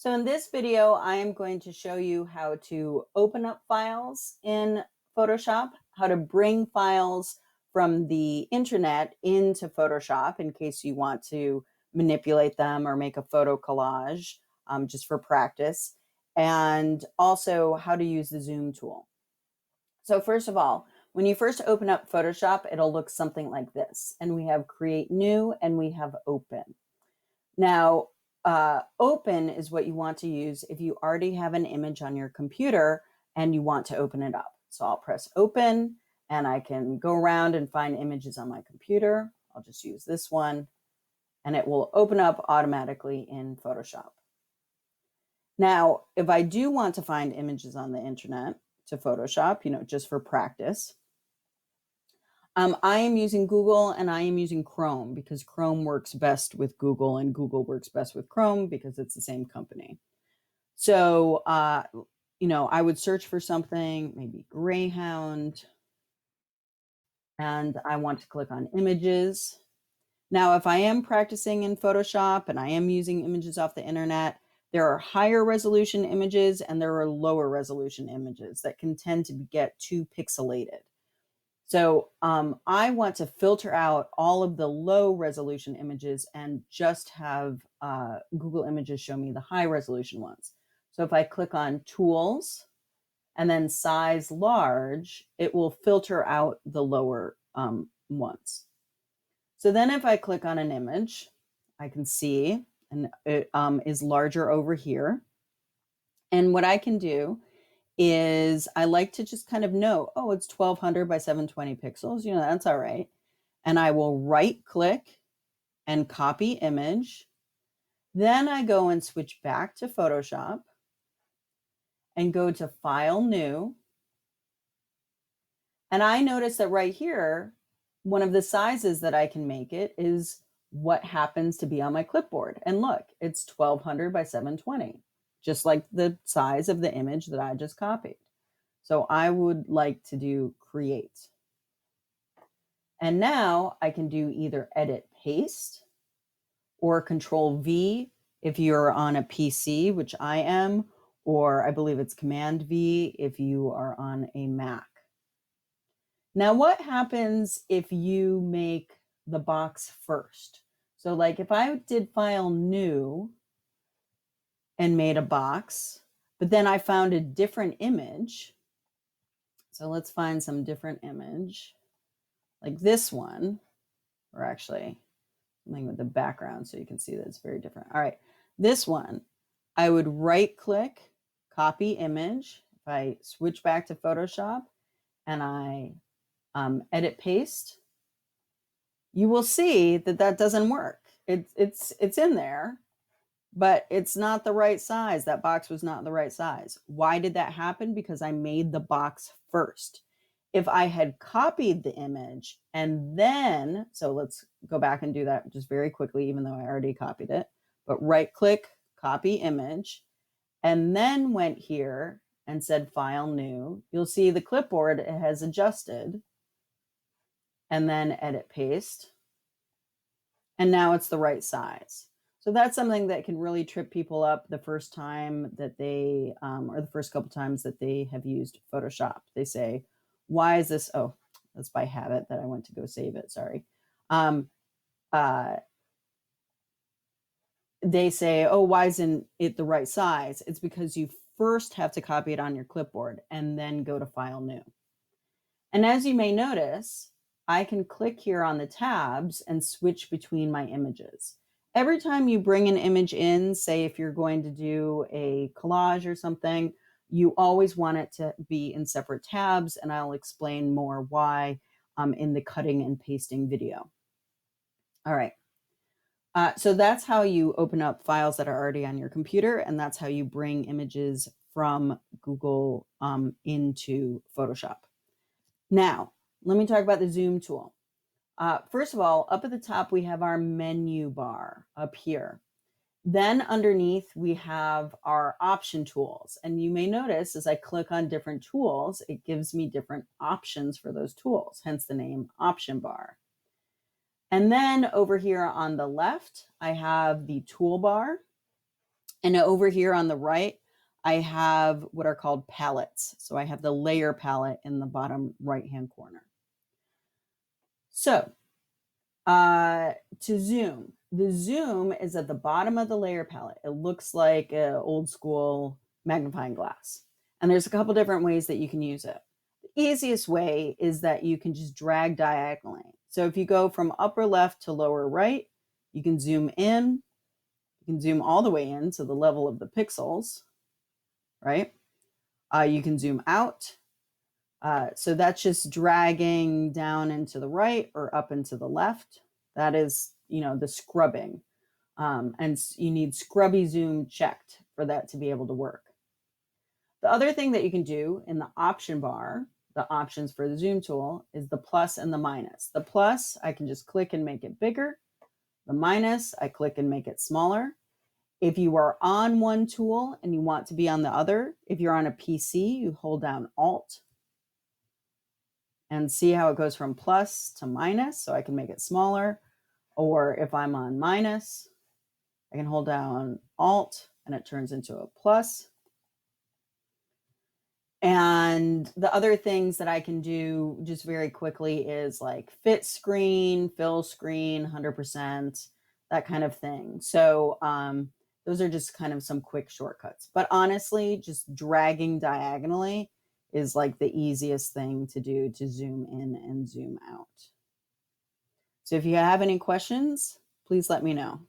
So in this video, I am going to show you how to open up files in Photoshop, how to bring files from the internet into Photoshop in case you want to manipulate them or make a photo collage just for practice, and also how to use the zoom tool. So first of all, when you first open up Photoshop, it'll look something like this. And we have create new and we have open. Now, open is what you want to use if you already have an image on your computer and you want to open it up. So I'll press open and I can go around and find images on my computer. I'll just use this one and it will open up automatically in Photoshop. Now, if I do want to find images on the internet to Photoshop, just for practice, I am using Google and I am using Chrome because Chrome works best with Google and Google works best with Chrome because it's the same company. So, I would search for something, maybe Greyhound, and I want to click on images. Now, if I am practicing in Photoshop and I am using images off the internet, there are higher resolution images and there are lower resolution images that can tend to get too pixelated. So I want to filter out all of the low resolution images and just have Google Images show me the high resolution ones. So if I click on Tools and then Size Large, it will filter out the lower ones. So then if I click on an image, I can see, and it is larger over here. And what I can do is I like to just kind of know, oh, it's 1200 by 720 pixels. That's all right. And I will right click and copy image. Then I go and switch back to Photoshop and go to File New. And I notice that right here, one of the sizes that I can make it is what happens to be on my clipboard. And look, it's 1200 by 720, just like the size of the image that I just copied. So I would like to do create. And now I can do either edit paste or control V if you're on a PC, which I am, or I believe it's command V if you are on a Mac. Now, what happens if you make the box first? So like if I did file new and made a box, but then I found a different image. So let's find some different image like this one, or actually something with the background so you can see that it's very different. All right, this one, I would right click, copy image. If I switch back to Photoshop and I edit paste, you will see that that doesn't work. It's in there, but it's not the right size. That box was not the right size. Why did that happen? Because I made the box first. If I had copied the image and then, so let's go back and do that just very quickly, even though I already copied it, but right click, copy image, and then went here and said file new, you'll see the clipboard has adjusted, and then edit paste. And now it's the right size. So that's something that can really trip people up the first time that they, or the first couple times that they have used Photoshop. They say, why is this? Oh, that's by habit that I went to go save it. Sorry. They say, oh, why isn't it the right size? It's because you first have to copy it on your clipboard and then go to File New. And as you may notice, I can click here on the tabs and switch between my images. Every time you bring an image in, say if you're going to do a collage or something, you always want it to be in separate tabs, and I'll explain more why in the cutting and pasting video. All right. So that's how you open up files that are already on your computer, and that's how you bring images from Google into Photoshop. Now, let me talk about the zoom tool. First of all, up at the top, we have our menu bar up here. Then underneath, we have our option tools. And you may notice as I click on different tools, it gives me different options for those tools, hence the name option bar. And then over here on the left, I have the toolbar. And over here on the right, I have what are called palettes. So I have the layer palette in the bottom right-hand corner. So to zoom, the zoom is at the bottom of the layer palette. It looks like an old school magnifying glass. And there's a couple different ways that you can use it. The easiest way is that you can just drag diagonally. So if you go from upper left to lower right, you can zoom in. You can zoom all the way in to the level of the pixels, right? You can zoom out. So that's just dragging down into the right or up into the left. That is, the scrubbing. And you need scrubby zoom checked for that to be able to work. The other thing that you can do in the option bar, the options for the zoom tool, is the plus and the minus. The plus, I can just click and make it bigger. The minus, I click and make it smaller. If you are on one tool and you want to be on the other, if you're on a PC, you hold down Alt and see how it goes from plus to minus, so I can make it smaller. Or if I'm on minus, I can hold down Alt and it turns into a plus. And the other things that I can do just very quickly is like fit screen, fill screen, 100%, that kind of thing. So those are just kind of some quick shortcuts. But honestly, just dragging diagonally is like the easiest thing to do to zoom in and zoom out. So if you have any questions, please let me know.